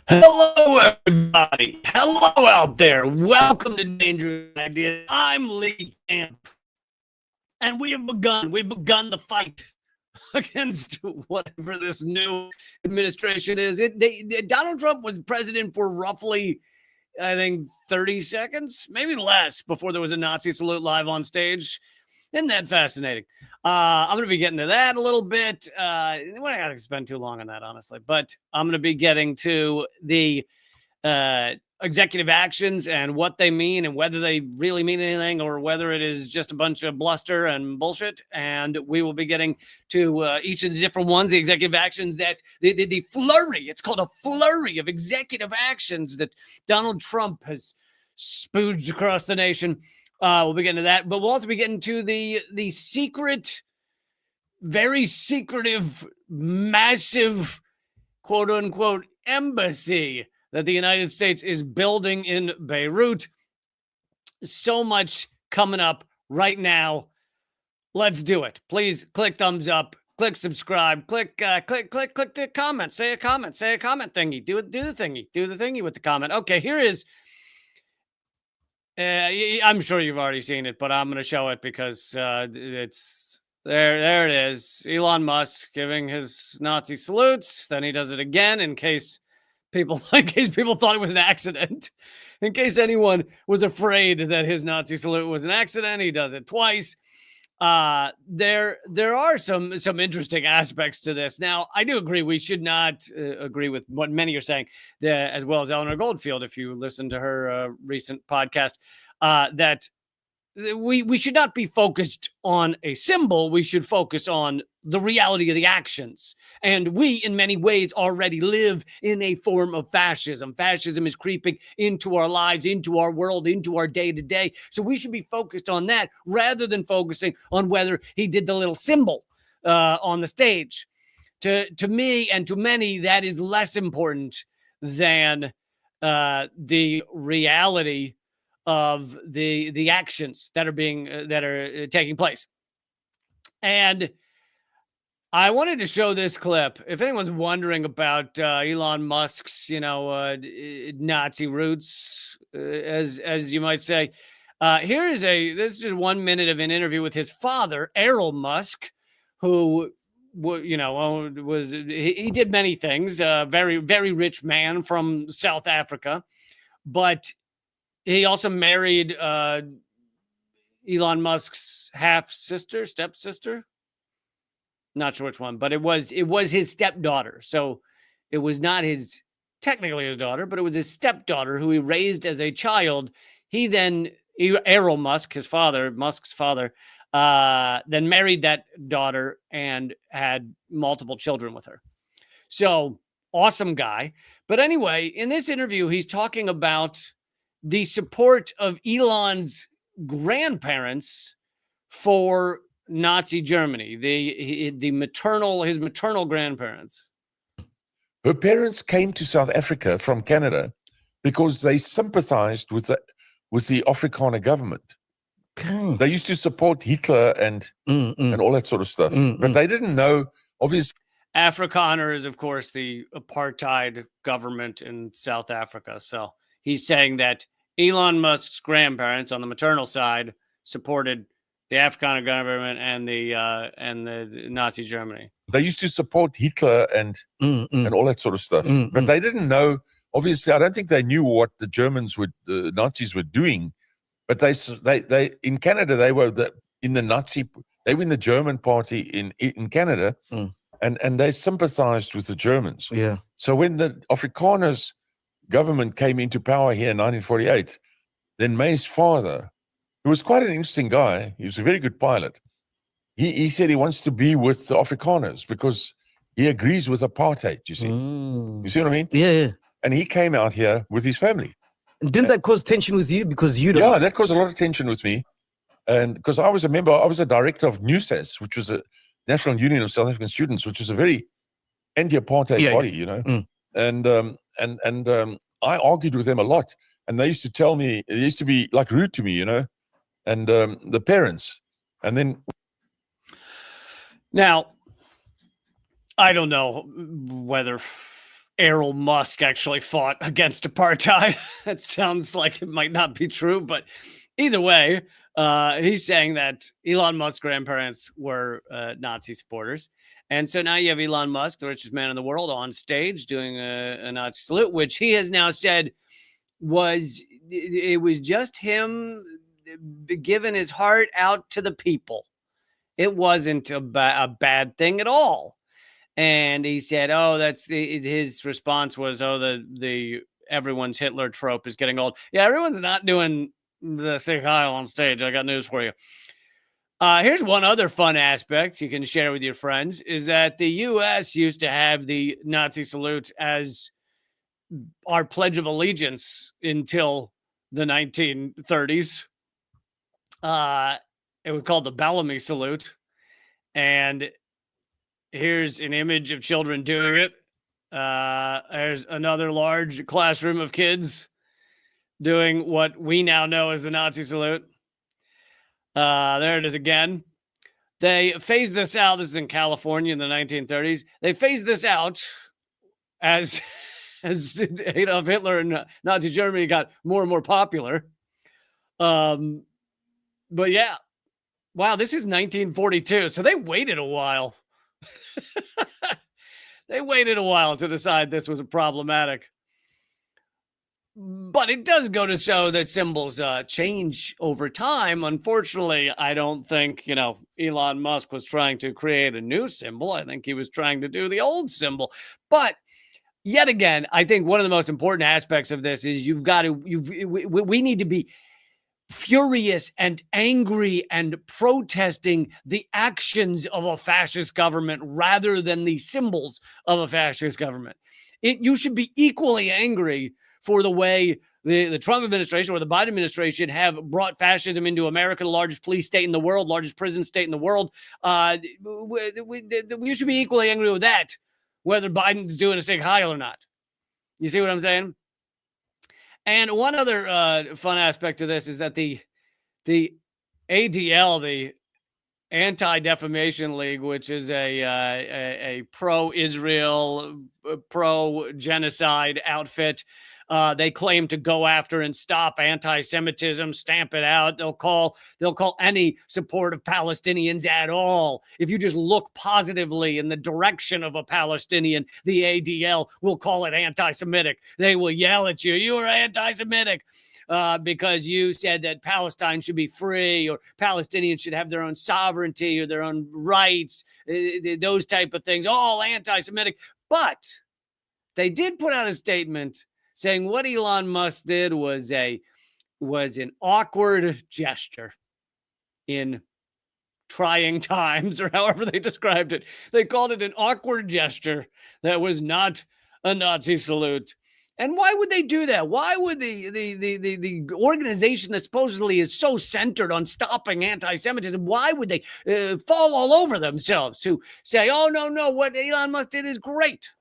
Hello, everybody. Hello out there. Welcome to Dangerous Ideas. I'm Lee Camp, and we've begun the fight against whatever this new administration is. Donald Trump was president for roughly, I think, 30 seconds, maybe less, before there was a Nazi salute live on stage. Isn't that fascinating? I'm going to be getting to that a little bit. We're not going to spend too long on that, honestly. But I'm going to be getting to the executive actions and what they mean and whether they really mean anything or whether it is just a bunch of bluster and bullshit. And we will be getting to each of the different ones, the executive actions that the flurry, it's called a flurry of executive actions that Donald Trump has spooged across the nation. We'll be getting to that, but we'll also be getting to the secret, very secretive, massive, quote unquote, embassy that the United States is building in Beirut. So much coming up right now. Let's do it. Please click thumbs up, click subscribe, click the comment, say a comment thingy, do the thingy with the comment. Okay, here is. I'm sure you've already seen it, but I'm going to show it because it's there. There it is. Elon Musk giving his Nazi salutes. Then he does it again in case people thought it was an accident. In case anyone was afraid that his Nazi salute was an accident, he does it twice. There are some interesting aspects to this. Now, I do agree we should not agree with what many are saying, as well as Eleanor Goldfield, if you listen to her recent podcast, that we should not be focused on a symbol. We should focus on the reality of the actions. And we, in many ways, already live in a form of fascism. Fascism is creeping into our lives, into our world, into our day-to-day. So we should be focused on that rather than focusing on whether he did the little symbol on the stage. To me and to many, that is less important than the reality of the actions that are taking place. And I wanted to show this clip. If anyone's wondering about Elon Musk's, Nazi roots, as you might say, this is just 1 minute of an interview with his father, Errol Musk, who, he did many things. Very, very rich man from South Africa, but he also married Elon Musk's stepsister. Not sure which one, but it was his stepdaughter. So it was not technically his daughter, but it was his stepdaughter who he raised as a child. Errol Musk, Musk's father, then married that daughter and had multiple children with her. So awesome guy. But anyway, in this interview, he's talking about the support of Elon's grandparents for Nazi Germany, his maternal grandparents. Her parents came to South Africa from Canada because they sympathized with the Afrikaner government. Okay. They used to support Hitler and all that sort of stuff, but they didn't know, obviously. Afrikaner is, of course, the apartheid government in South Africa. So he's saying that Elon Musk's grandparents on the maternal side supported the Afrikaner government and the Nazi Germany. They used to support Hitler and all that sort of stuff, but they didn't know. Obviously, I don't think they knew what the Nazis were doing. But they in Canada they were in the German party in Canada, and they sympathized with the Germans. Yeah. So when the Afrikaners government came into power here in 1948, then May's father, who was quite an interesting guy, he was a very good pilot. He said he wants to be with the Afrikaners because he agrees with apartheid, you see. You see what I mean? Yeah. And he came out here with his family. And didn't that cause tension with you? Because you don't... Yeah, that caused a lot of tension with me. And because I was a director of NUSAS, which was a National Union of South African Students, which is a very anti-apartheid body, you know. And I argued with them a lot. And they used to tell me, they used to be like rude to me, you know, and the parents. And then... Now, I don't know whether Errol Musk actually fought against apartheid. That sounds like it might not be true, but either way, he's saying that Elon Musk's grandparents were Nazi supporters. And so now you have Elon Musk, the richest man in the world, on stage doing a Nazi salute, which he has now said was just him giving his heart out to the people. It wasn't a bad thing at all. And he said, "Oh, his response was, oh, the everyone's Hitler trope is getting old." Yeah, everyone's not doing the Sieg Heil on stage. I got news for you. Here's one other fun aspect you can share with your friends is that the U.S. used to have the Nazi salute as our Pledge of Allegiance until the 1930s. It was called the Bellamy salute. And here's an image of children doing it. There's another large classroom of kids doing what we now know as the Nazi salute. There it is again. They phased this out. This is in California in the 1930s. They phased this out as Adolf Hitler and Nazi Germany got more and more popular. But yeah, wow, this is 1942. So they waited a while. They waited a while to decide this was problematic. But it does go to show that symbols change over time. Unfortunately, I don't think, Elon Musk was trying to create a new symbol. I think he was trying to do the old symbol. But yet again, I think one of the most important aspects of this is we need to be furious and angry and protesting the actions of a fascist government rather than the symbols of a fascist government. You should be equally angry for the way the Trump administration or the Biden administration have brought fascism into America, the largest police state in the world, largest prison state in the world. We should be equally angry with that, whether Biden's doing a Sieg Heil or not. You see what I'm saying? And one other fun aspect to this is that the ADL, the Anti-Defamation League, which is a pro-Israel, pro-genocide outfit, they claim to go after and stop anti-Semitism, stamp it out. They'll call any support of Palestinians at all. If you just look positively in the direction of a Palestinian, the ADL will call it anti-Semitic. They will yell at you, "You are anti-Semitic," because you said that Palestine should be free or Palestinians should have their own sovereignty or their own rights, those type of things, all anti-Semitic. But they did put out a statement saying what Elon Musk did was an awkward gesture in trying times, or however they described it. They called it an awkward gesture that was not a Nazi salute. And why would they do that? Why would the organization that supposedly is so centered on stopping anti-Semitism, why would they fall all over themselves to say, "Oh, no, what Elon Musk did is great"?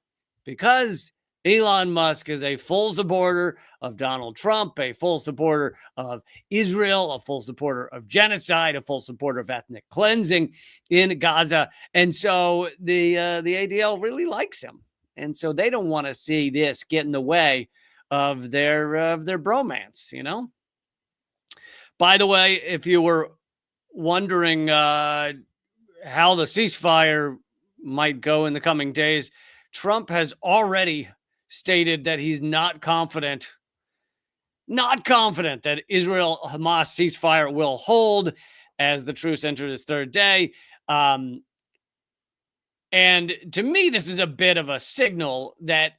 Because Elon Musk is a full supporter of Donald Trump, a full supporter of Israel, a full supporter of genocide, a full supporter of ethnic cleansing in Gaza. And so the ADL really likes him. And so they don't want to see this get in the way of their bromance, By the way, if you were wondering how the ceasefire might go in the coming days, Trump has already stated that he's not confident that Israel-Hamas ceasefire will hold as the truce enters its third day. And to me, this is a bit of a signal that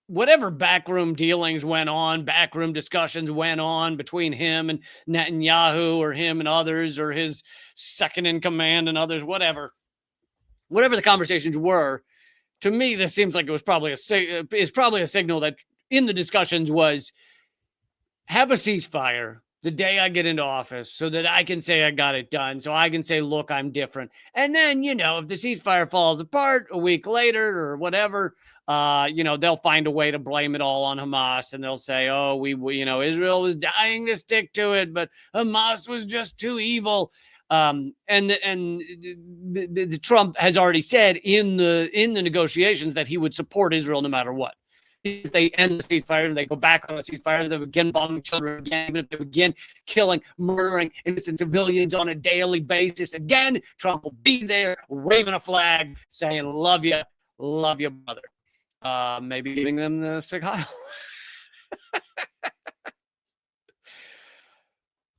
whatever backroom dealings went on, backroom discussions went on between him and Netanyahu or him and others or his second in command and others, whatever the conversations were, to me, this seems like it was probably a signal that in the discussions was have a ceasefire the day I get into office so that I can say I got it done. So I can say, look, I'm different. And then, if the ceasefire falls apart a week later or whatever, they'll find a way to blame it all on Hamas. And they'll say, oh, we Israel was dying to stick to it, but Hamas was just too evil. And Trump has already said in the negotiations that he would support Israel no matter what. if they end the ceasefire and they go back on the ceasefire, they begin bombing children again, even if they begin killing, murdering innocent civilians on a daily basis again, Trump will be there waving a flag saying, love you, brother. Maybe giving them the Sieg Heil.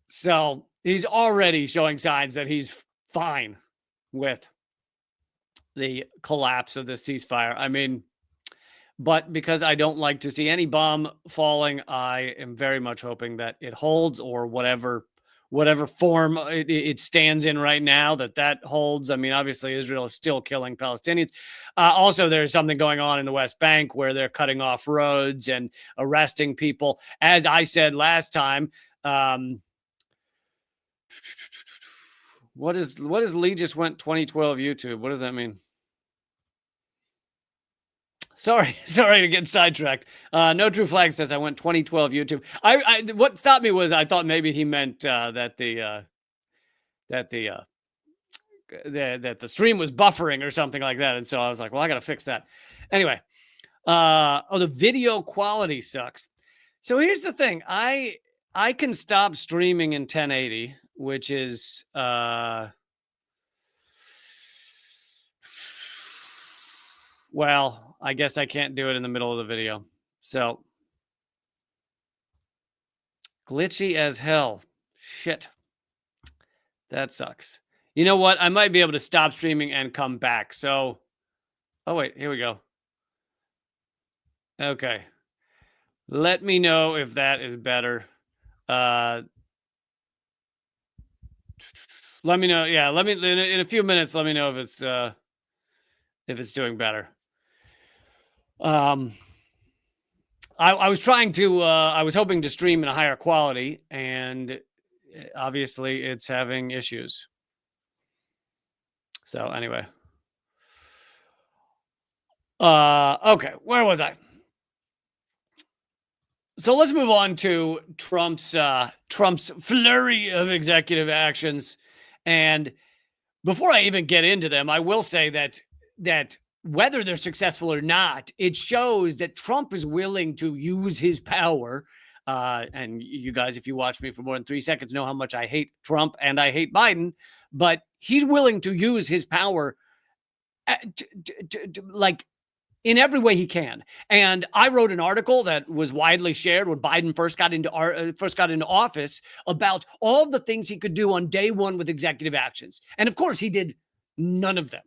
So he's already showing signs that he's fine with the collapse of the ceasefire. I mean, but because I don't like to see any bomb falling, I am very much hoping that it holds, or whatever form it stands in right now, that holds. I mean, obviously Israel is still killing Palestinians. Also, there's something going on in the West Bank where they're cutting off roads and arresting people. As I said last time, what is Lee just went 2012 YouTube? What does that mean? Sorry to get sidetracked. No True Flag says I went 2012 YouTube. I what stopped me was I thought maybe he meant that the stream was buffering or something like that, and so I was like, well, I got to fix that. Anyway, the video quality sucks. So here's the thing: I can stop streaming in 1080, which is well, I guess I can't do it in the middle of the video. So glitchy as hell. Shit. That sucks. You know what? I might be able to stop streaming and come back. So, oh wait, here we go. Okay. Let me know if that is better. Let me know. Yeah, let me in a few minutes. Let me know if it's doing better. I was trying to. I was hoping to stream in a higher quality, and obviously, it's having issues. So anyway, okay, where was I? So let's move on to Trump's flurry of executive actions. And before I even get into them, I will say that whether they're successful or not, it shows that Trump is willing to use his power. And you guys, if you watch me for more than 3 seconds, know how much I hate Trump and I hate Biden. But he's willing to use his power like in every way he can. And I wrote an article that was widely shared when Biden first got into office about all the things he could do on day one with executive actions. And of course, he did none of them.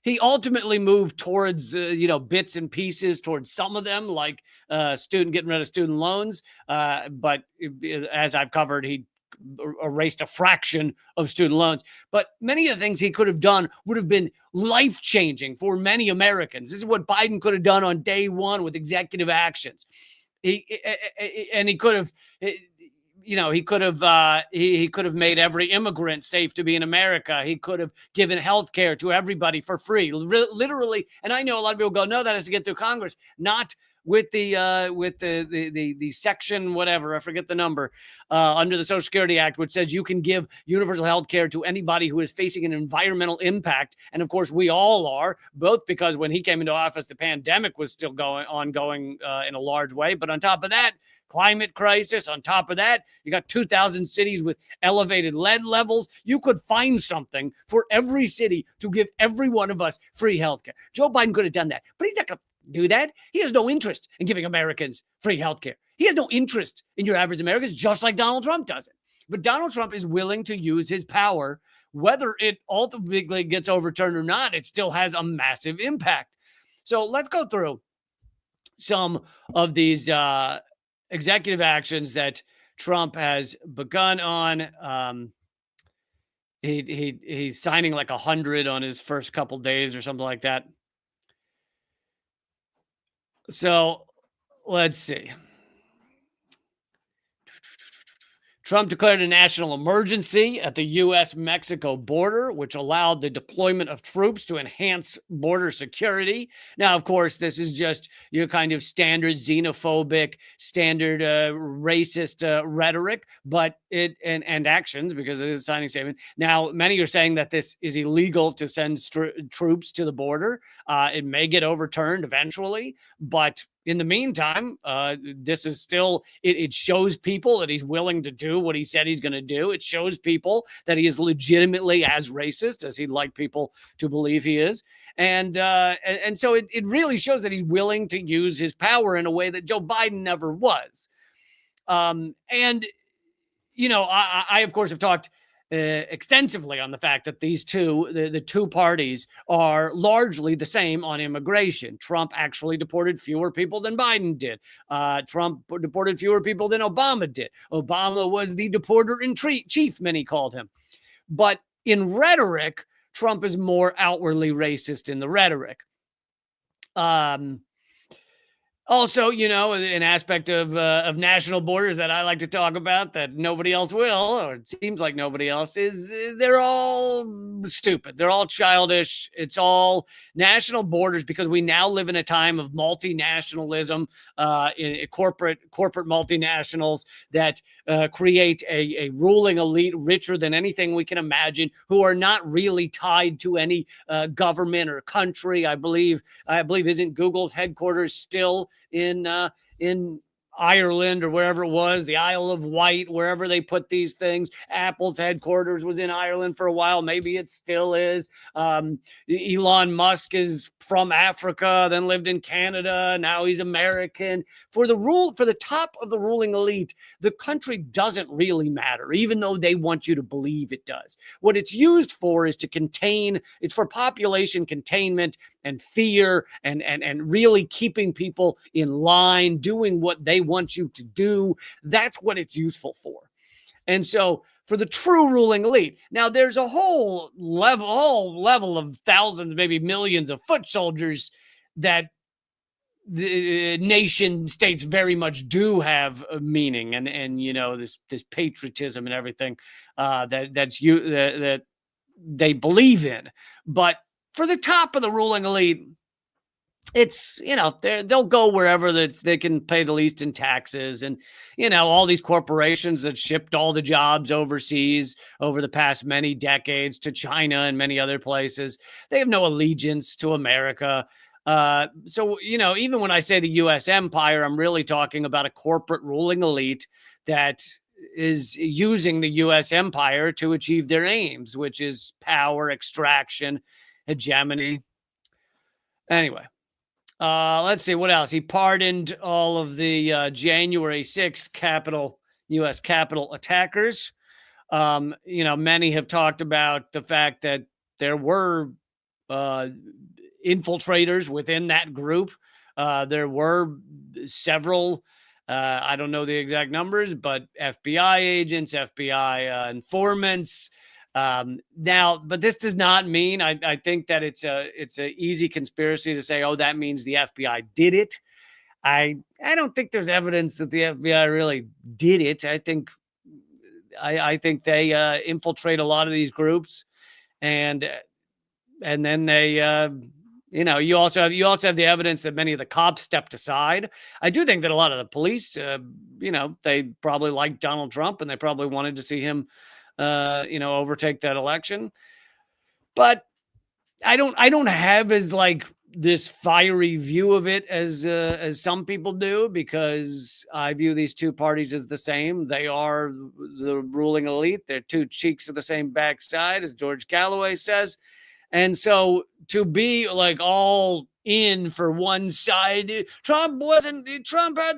He ultimately moved towards, bits and pieces towards some of them, like getting rid of student loans. But as I've covered, he erased a fraction of student loans. But many of the things he could have done would have been life-changing for many Americans. This is what Biden could have done on day one with executive actions. He could have... he could have made every immigrant safe to be in America. He could have given health care to everybody for free, literally. And I know a lot of people go, no, that has to get through Congress, not with the section, whatever, I forget the number, under the Social Security Act, which says you can give universal health care to anybody who is facing an environmental impact. And of course, we all are, both because when he came into office, the pandemic was still ongoing in a large way. But on top of that, climate crisis. On top of that, you got 2,000 cities with elevated lead levels. You could find something for every city to give every one of us free healthcare. Joe Biden could have done that, but he's not going to do that. He has no interest in giving Americans free healthcare. He has no interest in your average Americans, just like Donald Trump doesn't. But Donald Trump is willing to use his power. Whether it ultimately gets overturned or not, it still has a massive impact. So let's go through some of these executive actions that Trump has begun on. He's signing like 100 on his first couple days or something like that. So let's see. Trump declared a national emergency at the U.S.-Mexico border, which allowed the deployment of troops to enhance border security. Now, of course, this is just your kind of standard xenophobic, standard racist rhetoric, but and actions, because it is a signing statement. Now, many are saying that this is illegal to send troops to the border. It may get overturned eventually, but in the meantime, this is still, it shows people that he's willing to do what he said he's going to do. It shows people that he is legitimately as racist as he'd like people to believe he is. And so it really shows that he's willing to use his power in a way that Joe Biden never was. And, you know, I of course, have talked extensively on the fact that these the two parties are largely the same on immigration. Trump actually deported fewer people than Biden did. Trump deported fewer people than Obama did. Obama was the deporter in chief, many called him. But in rhetoric, Trump is more outwardly racist in the rhetoric. Also, you know, an aspect of national borders that I like to talk about that nobody else will, or it seems like nobody else, is they're all stupid. They're all childish. It's all national borders because we now live in a time of multinationalism, in corporate multinationals that create a ruling elite richer than anything we can imagine, who are not really tied to any government or country. I believe isn't Google's headquarters still in Ireland or wherever it was, the Isle of Wight, wherever they put these things. Apple's headquarters was in Ireland for a while. Maybe it still is. Elon Musk is from Africa, then lived in Canada. Now he's American. For the top of the ruling elite, the country doesn't really matter, even though they want you to believe it does. What it's used for is it's for population containment and fear and really keeping people in line, doing what they want you to do. That's what it's useful for. And so for the true ruling elite, now there's a whole level of thousands, maybe millions of foot soldiers that the nation states very much do have a meaning, and you know, this patriotism and everything that they believe in. But for the top of the ruling elite, it's, you know, they'll go wherever they can pay the least in taxes. And, you know, all these corporations that shipped all the jobs overseas over the past many decades to China and many other places, they have no allegiance to America. So, you know, even when I say the U.S. empire, I'm really talking about a corporate ruling elite that is using the U.S. empire to achieve their aims, which is power, extraction, hegemony. Anyway. Let's see what else. He pardoned all of the January 6th U.S. Capitol attackers. You know, many have talked about the fact that there were infiltrators within that group. There were several, I don't know the exact numbers, but FBI agents, FBI informants. Now, but this does not mean, I think that it's a easy conspiracy to say, oh, that means the FBI did it. I don't think there's evidence that the FBI really did it. I think they infiltrate a lot of these groups, and then they you know, you also have the evidence that many of the cops stepped aside. I do think that a lot of the police, you know, they probably liked Donald Trump and they probably wanted to see him you know, overtake that election. But I don't have as like this fiery view of it as some people do, because I view these two parties as the same. They are the ruling elite. They're two cheeks of the same backside, as George Galloway says. And so to be like all in for one side, Trump had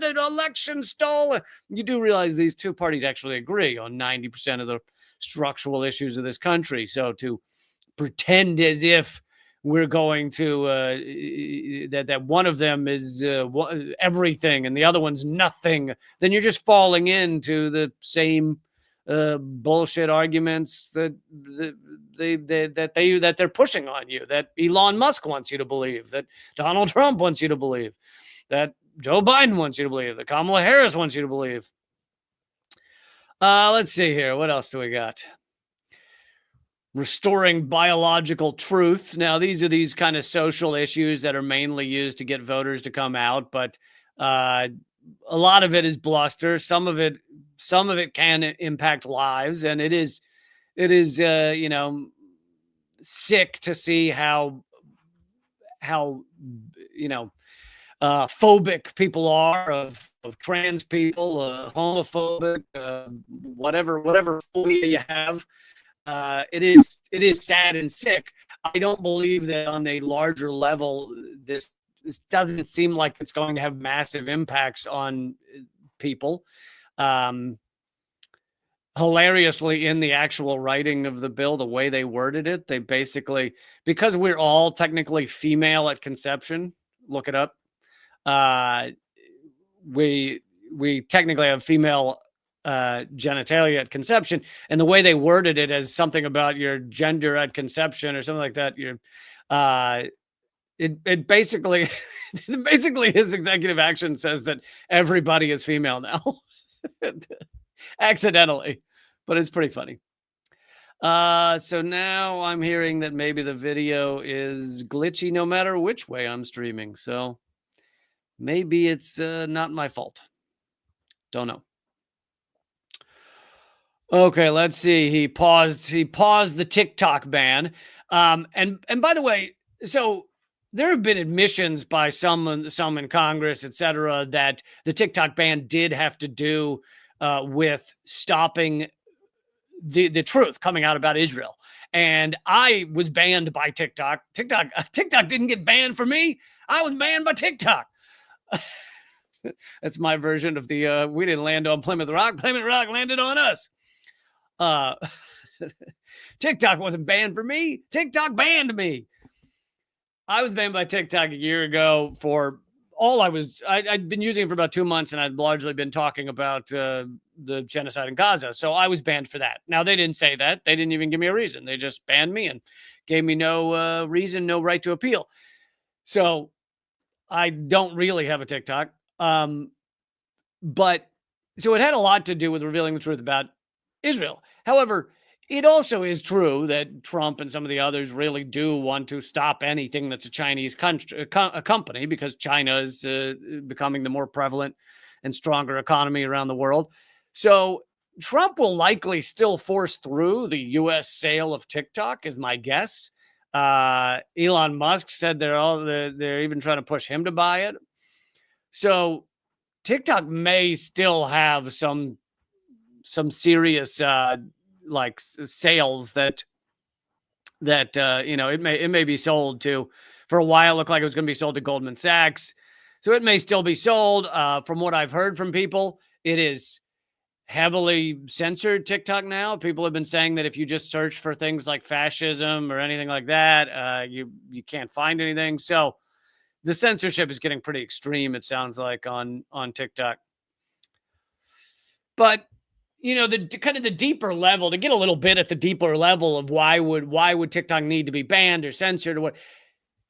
the election stolen. You do realize these two parties actually agree on 90% of the structural issues of this country. So to pretend as if we're going to that one of them is everything and the other one's nothing, then you're just falling into the same bullshit arguments that they're pushing on you, that Elon Musk wants you to believe, that Donald Trump wants you to believe, that Joe Biden wants you to believe, that Kamala Harris wants you to believe. Let's see here. What else do we got? Restoring biological truth. Now, these are these kind of social issues that are mainly used to get voters to come out, but a lot of it is bluster. Some of it can impact lives, and it is you know, sick to see how you know, phobic people are, of trans people, homophobic, whatever phobia you have. It is sad and sick. I don't believe that on a larger level, this doesn't seem like it's going to have massive impacts on people. Hilariously, in the actual writing of the bill, the way they worded it, they basically, because we're all technically female at conception, look it up. We technically have female genitalia at conception, and the way they worded it as something about your gender at conception or something like that, it basically basically his executive action says that everybody is female now. Accidentally, but it's pretty funny. So now I'm hearing that maybe the video is glitchy no matter which way I'm streaming. So maybe it's not my fault. Don't know. Okay, let's see. He paused the TikTok ban. And by the way, so there have been admissions by some in Congress, etc., that the TikTok ban did have to do with stopping the truth coming out about Israel. And I was banned by TikTok. TikTok didn't get banned for me. I was banned by TikTok. That's my version of the we didn't land on Plymouth Rock. Plymouth Rock landed on us. TikTok wasn't banned for me. TikTok banned me. I was banned by TikTok a year ago for all I'd been using it for about 2 months, and I'd largely been talking about the genocide in Gaza. So I was banned for that. Now, they didn't say that. They didn't even give me a reason. They just banned me and gave me no reason, no right to appeal. So I don't really have a TikTok. But so it had a lot to do with revealing the truth about Israel. However, it also is true that Trump and some of the others really do want to stop anything that's a Chinese company, because China is becoming the more prevalent and stronger economy around the world. So Trump will likely still force through the U.S. sale of TikTok, is my guess. Elon Musk said they're even trying to push him to buy it. So TikTok may still have some serious like sales that it may be sold to. For a while, it looked like it was going to be sold to Goldman Sachs, so it may still be sold. From what I've heard from people, it is heavily censored TikTok now. People have been saying that if you just search for things like fascism or anything like that, you can't find anything. So the censorship is getting pretty extreme, it sounds like, on TikTok. But the kind of the deeper level, to get a little bit at the deeper level of why would TikTok need to be banned or censored or what?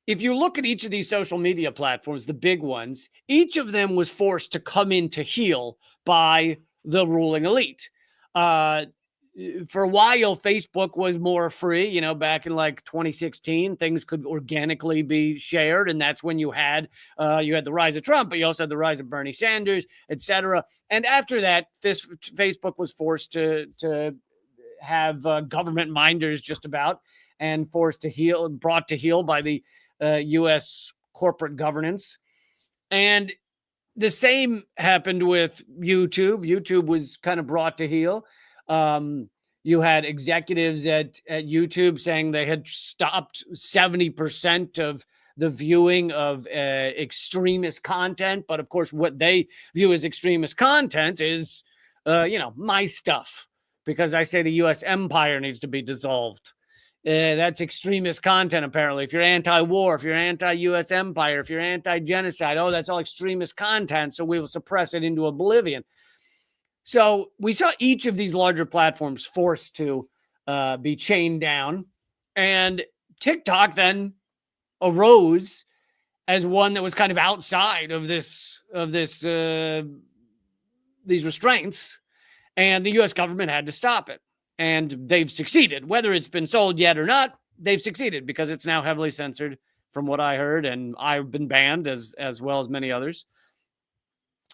If you look at each of these social media platforms, the big ones, each of them was forced to come into heel by the ruling elite. For a while, Facebook was more free. Back in like 2016, things could organically be shared, and that's when you had the rise of Trump, but you also had the rise of Bernie Sanders, etc. And after that, Facebook was forced to have government minders just about, and brought to heel by the U.S. corporate governance. And the same happened with YouTube. YouTube was kind of brought to heel. You had executives at YouTube saying they had stopped 70% of the viewing of extremist content. But of course, what they view as extremist content is, my stuff, because I say the U.S. empire needs to be dissolved. That's extremist content, apparently. If you're anti-war, if you're anti-U.S. empire, if you're anti-genocide, that's all extremist content, so we will suppress it into oblivion. So we saw each of these larger platforms forced to be chained down, and TikTok then arose as one that was kind of outside of these restraints, and the U.S. government had to stop it. And they've succeeded. Whether it's been sold yet or not, they've succeeded, because it's now heavily censored, from what I heard, and I've been banned as well as many others.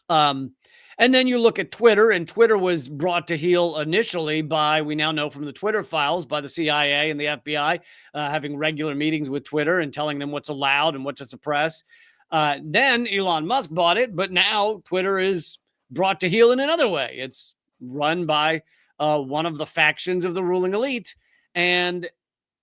And then you look at Twitter, and Twitter was brought to heel initially by, we now know from the Twitter files, by the CIA and the FBI, having regular meetings with Twitter and telling them what's allowed and what to suppress. Then Elon Musk bought it, but now Twitter is brought to heel in another way. It's run by one of the factions of the ruling elite, and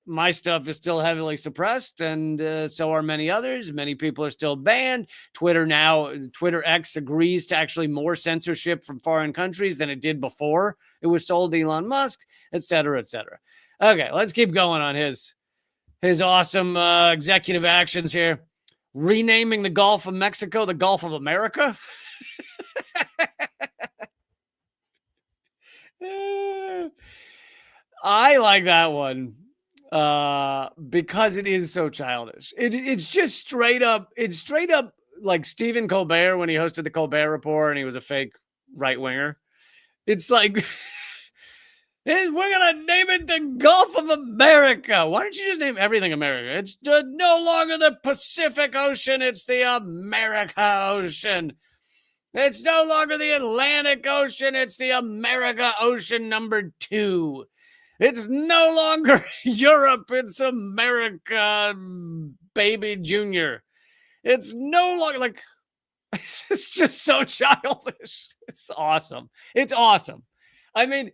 my stuff is still heavily suppressed, and so are many others. Many people are still banned. Twitter X agrees to actually more censorship from foreign countries than it did before it was sold to Elon Musk, et cetera, et cetera. Okay, let's keep going on his awesome executive actions here. Renaming the Gulf of Mexico the Gulf of America. I like that one. Because it is so childish. It's just straight up like Stephen Colbert when he hosted the Colbert Report and he was a fake right winger. It's like, we're going to name it the Gulf of America. Why don't you just name everything America? It's no longer the Pacific Ocean. It's the America Ocean. It's no longer the Atlantic Ocean. It's the America Ocean number 2. It's no longer Europe. It's America, baby junior. It's no longer like, it's just so childish. It's awesome. It's awesome. I mean,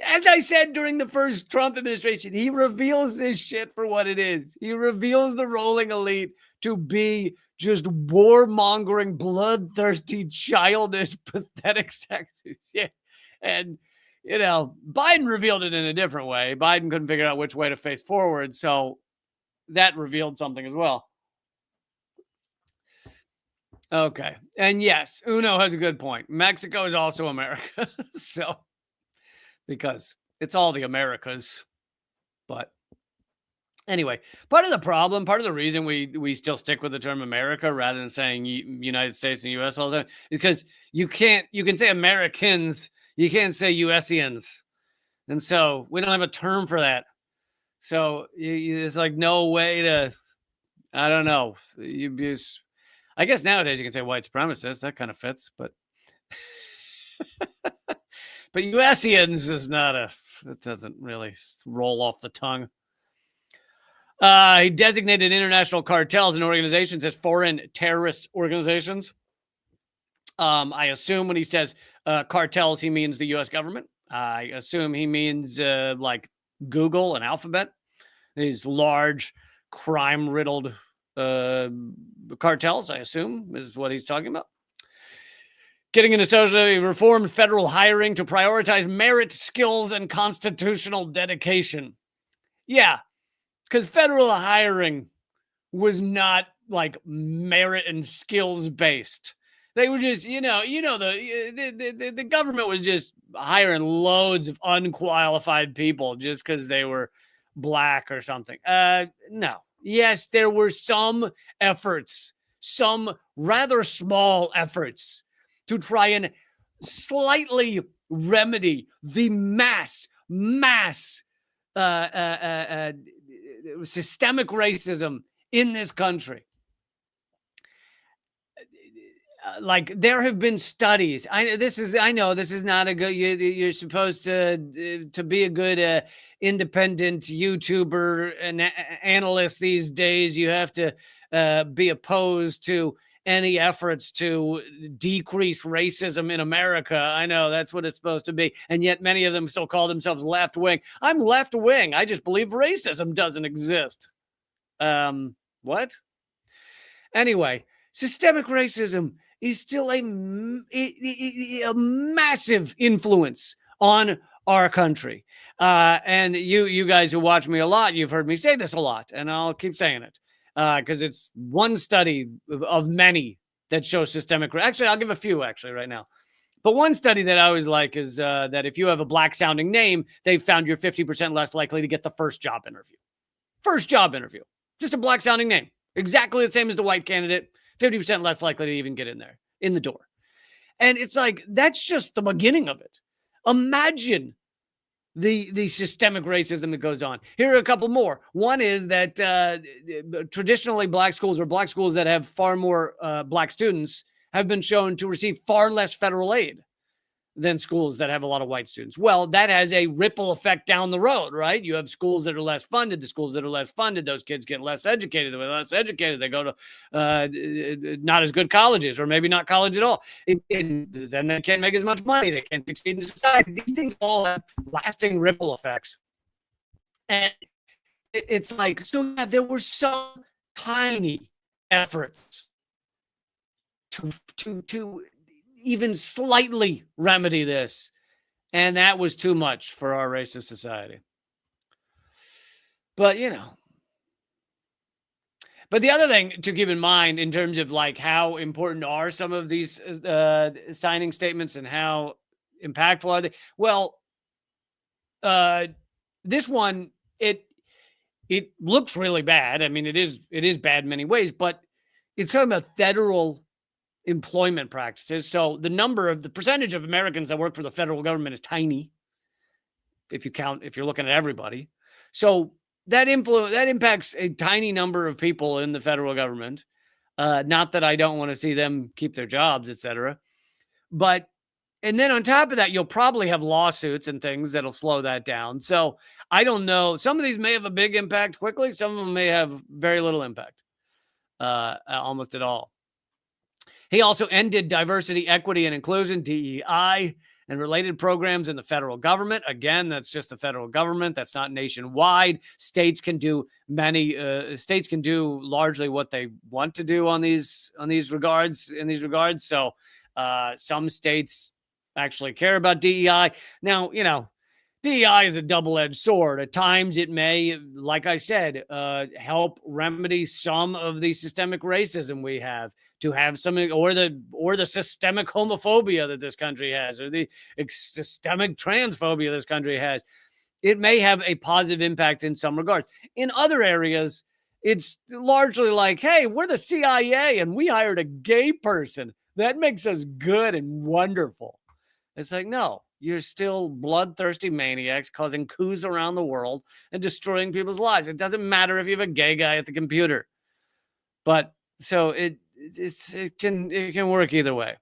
as I said during the first Trump administration, he reveals this shit for what it is. He reveals the ruling elite to be just warmongering, bloodthirsty, childish, pathetic sexist shit. And you know, Biden revealed it in a different way. Biden couldn't figure out which way to face forward, so that revealed something as well. Okay. And yes, Uno has a good point. Mexico is also America. So, because it's all the Americas. But anyway, part of the problem, part of the reason we still stick with the term America rather than saying United States and U.S. all the time, because you can say Americans, you can't say USians. And so we don't have a term for that. So there's like no way to, I don't know. I guess nowadays you can say white supremacists. That kind of fits, but but USians is not it doesn't really roll off the tongue. He designated international cartels and organizations as foreign terrorist organizations. I assume when he says cartels, he means the U.S. government. I assume he means like Google and Alphabet. These large, crime-riddled cartels, I assume, is what he's talking about. Getting into socially reformed federal hiring to prioritize merit, skills, and constitutional dedication. Yeah, because federal hiring was not like merit and skills based. They were just, the government was just hiring loads of unqualified people just because they were black or something. No. Yes, there were some efforts, some rather small efforts to try and slightly remedy the mass systemic racism in this country. Like there have been studies. I know this is not a good. You're supposed to be a good independent YouTuber and analyst these days. You have to be opposed to any efforts to decrease racism in America. I know that's what it's supposed to be, and yet many of them still call themselves left wing. I'm left wing. I just believe racism doesn't exist. What? Anyway, systemic racism is still a massive influence on our country. And you guys who watch me a lot, you've heard me say this a lot, and I'll keep saying it because it's one study of many that shows systemic. Actually, I'll give a few right now. But one study that I always like is that if you have a black-sounding name, they've found you're 50% less likely to get the first job interview. First job interview. Just a black-sounding name. Exactly the same as the white candidate. 50% less likely to even get in the door. And it's like, that's just the beginning of it. Imagine the systemic racism that goes on. Here are a couple more. One is that traditionally black schools or black schools that have far more black students have been shown to receive far less federal aid. than schools that have a lot of white students. Well, that has a ripple effect down the road, right? You have schools that are less funded. The schools that are less funded, those kids get less educated. They're less educated. They go to not as good colleges, or maybe not college at all. Then they can't make as much money. They can't succeed in society. These things all have lasting ripple effects. And it's like, so yeah, there were some tiny efforts to even slightly remedy this. And that was too much for our racist society. But, but the other thing to keep in mind in terms of like how important are some of these signing statements and how impactful are they? Well, this one, it looks really bad. I mean, it is bad in many ways, but it's talking about federal employment practices. So the percentage of Americans that work for the federal government is tiny. If you're looking at everybody. So that impacts a tiny number of people in the federal government. Not that I don't want to see them keep their jobs, etc. And then on top of that, you'll probably have lawsuits and things that'll slow that down. So I don't know. Some of these may have a big impact quickly. Some of them may have very little impact, almost at all. He also ended diversity, equity, and inclusion, DEI, and related programs in the federal government. Again, that's just the federal government. That's not nationwide. States can do largely what they want to do in these regards. So some states actually care about DEI. Now, DEI is a double-edged sword. At times it may, like I said, help remedy some of the systemic racism we have, to have some, or the systemic homophobia that this country has, or the systemic transphobia this country has. It may have a positive impact in some regards. In other areas, it's largely like, hey, we're the CIA and we hired a gay person. That makes us good and wonderful. It's like, no. You're still bloodthirsty maniacs causing coups around the world and destroying people's lives. It doesn't matter if you have a gay guy at the computer. But so it can work either way.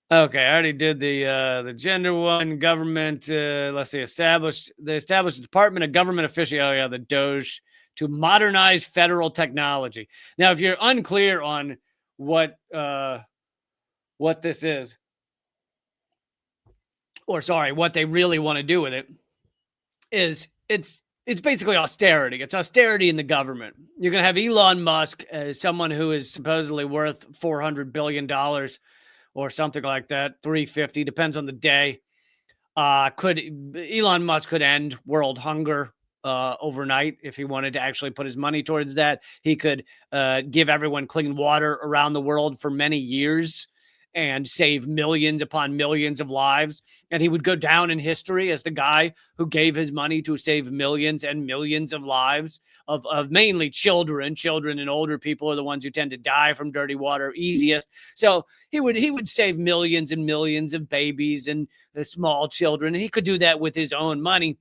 Okay, I already did the gender one. Government, let's see, established the Department of Government Efficiency. Oh yeah, the DOGE, to modernize federal technology. Now, if you're unclear on what this is, what they really want to do with it, is it's basically austerity. It's austerity in the government. You're going to have Elon Musk as someone who is supposedly worth $400 billion or something like that, 350, depends on the day. Elon Musk could end world hunger overnight if he wanted to actually put his money towards that. He could give everyone clean water around the world for many years and save millions upon millions of lives. And he would go down in history as the guy who gave his money to save millions and millions of lives of mainly children. Children and older people are the ones who tend to die from dirty water easiest. So he would save millions and millions of babies and the small children. And he could do that with his own money.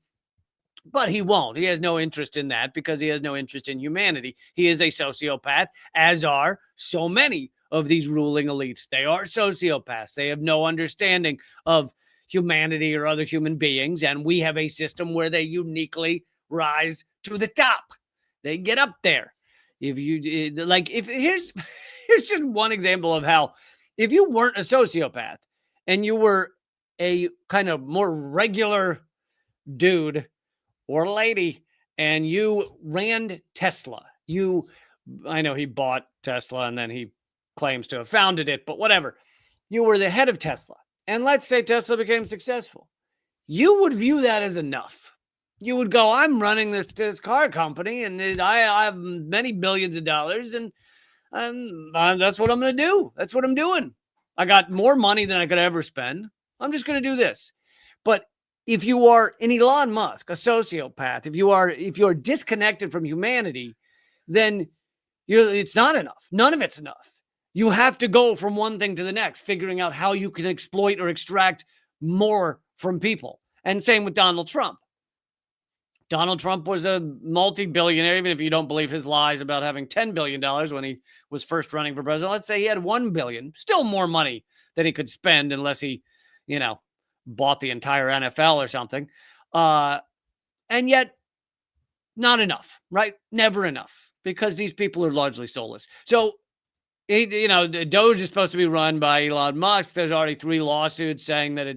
But he won't. He has no interest in that because he has no interest in humanity. He is a sociopath, as are so many of these ruling elites. They are sociopaths. They have no understanding of humanity or other human beings. And we have a system where they uniquely rise to the top. They get up there. Here's just one example of how, if you weren't a sociopath and you were a kind of more regular dude or lady and you ran Tesla, I know he bought Tesla and then he claims to have founded it, but whatever. You were the head of Tesla. And let's say Tesla became successful. You would view that as enough. You would go, I'm running this car company and I have many billions of dollars and that's what I'm going to do. That's what I'm doing. I got more money than I could ever spend. I'm just going to do this. But if you are an Elon Musk, a sociopath, if you are disconnected from humanity, then it's not enough. None of it's enough. You have to go from one thing to the next, figuring out how you can exploit or extract more from people. And same with Donald Trump. Donald Trump was a multi-billionaire, even if you don't believe his lies about having $10 billion when he was first running for president. Let's say he had $1 billion, still more money than he could spend unless he bought the entire NFL or something. And yet, not enough, right? Never enough, because these people are largely soulless. So, Doge is supposed to be run by Elon Musk. There's already 3 lawsuits saying that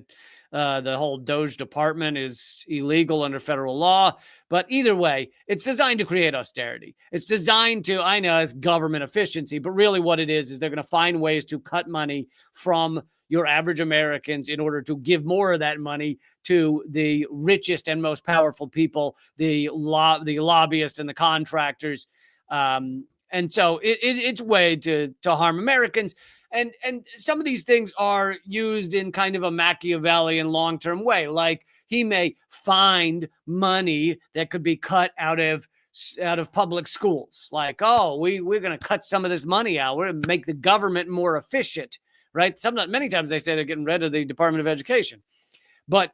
the whole Doge department is illegal under federal law. But either way, it's designed to create austerity. It's designed to, I know it's government efficiency, but really what it is they're going to find ways to cut money from your average Americans in order to give more of that money to the richest and most powerful people, the lobbyists and the contractors. And so it's a way to harm Americans. And some of these things are used in kind of a Machiavellian long-term way. Like, he may find money that could be cut out of public schools. Like, oh, we're going to cut some of this money out. We're going to make the government more efficient, right? Many times they say they're getting rid of the Department of Education. But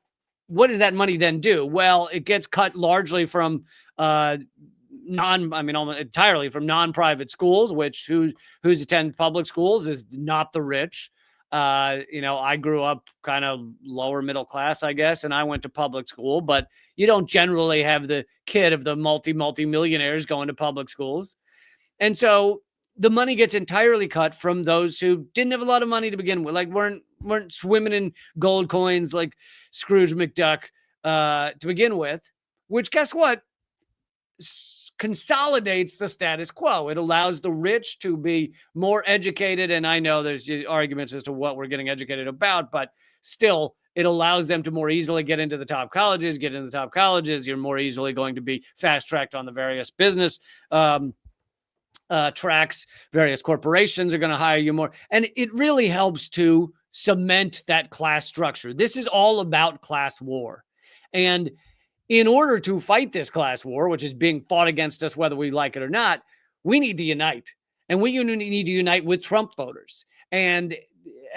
what does that money then do? Well, it gets cut largely from almost entirely from non-private schools, which who's attend public schools is not the rich. I grew up kind of lower middle class, I guess, and I went to public school, but you don't generally have the kid of the multi-millionaires going to public schools. And so the money gets entirely cut from those who didn't have a lot of money to begin with, like weren't swimming in gold coins like Scrooge McDuck to begin with, which, guess what? Consolidates the status quo. It allows the rich to be more educated. And I know there's arguments as to what we're getting educated about, but still, it allows them to more easily get into the top colleges. You're more easily going to be fast-tracked on the various business tracks. Various corporations are going to hire you more. And it really helps to cement that class structure. This is all about class war. And in order to fight this class war, which is being fought against us whether we like it or not, we need to unite. And we need to unite with Trump voters and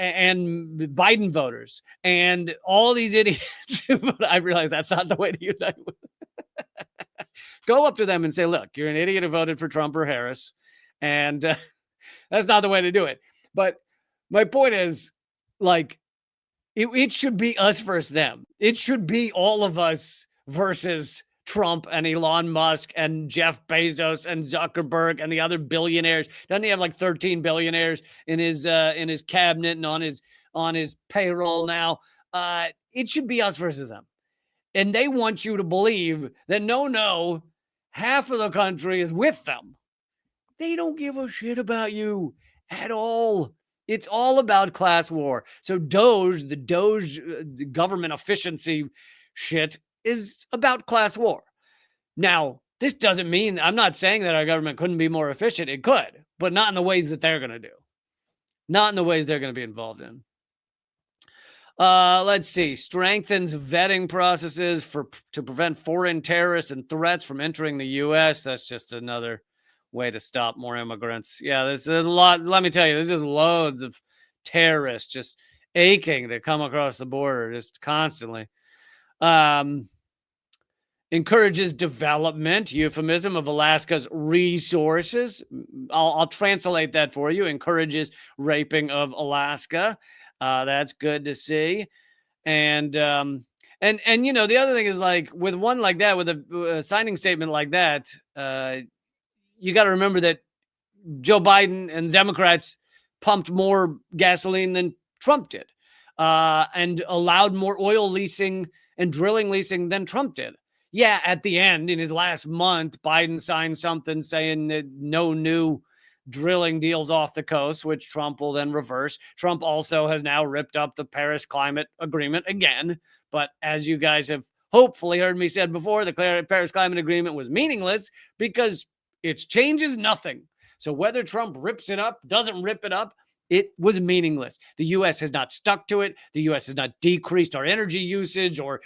Biden voters and all these idiots. But I realize that's not the way to unite with. Go up to them and say, look, you're an idiot who voted for Trump or Harris. And that's not the way to do it. But my point is, like, it should be us versus them. It should be all of us versus Trump and Elon Musk and Jeff Bezos and Zuckerberg and the other billionaires. Doesn't he have like 13 billionaires in his cabinet and on his payroll now? It should be us versus them. And they want you to believe that no, half of the country is with them. They don't give a shit about you at all. It's all about class war. So the Doge government efficiency shit is about class war. Now, this doesn't mean, I'm not saying that our government couldn't be more efficient. It could, but not in the ways that they're going to do. Not in the ways they're going to be involved in. Let's see. Strengthens vetting processes to prevent foreign terrorists and threats from entering the U.S. That's just another way to stop more immigrants. Yeah, there's a lot. Let me tell you, there's just loads of terrorists just aching to come across the border just constantly. Encourages development, euphemism, of Alaska's resources. I'll translate that for you. Encourages raping of Alaska. That's good to see. And the other thing is, like, with one like that, with a signing statement like that, you got to remember that Joe Biden and Democrats pumped more gasoline than Trump did, and allowed more oil leasing and drilling leasing than Trump did. Yeah, at the end, in his last month, Biden signed something saying that no new drilling deals off the coast, which Trump will then reverse. Trump also has now ripped up the Paris Climate Agreement again. But as you guys have hopefully heard me said before, the Paris Climate Agreement was meaningless because it changes nothing. So whether Trump rips it up, doesn't rip it up, it was meaningless. The U.S. has not stuck to it. The U.S. has not decreased our energy usage or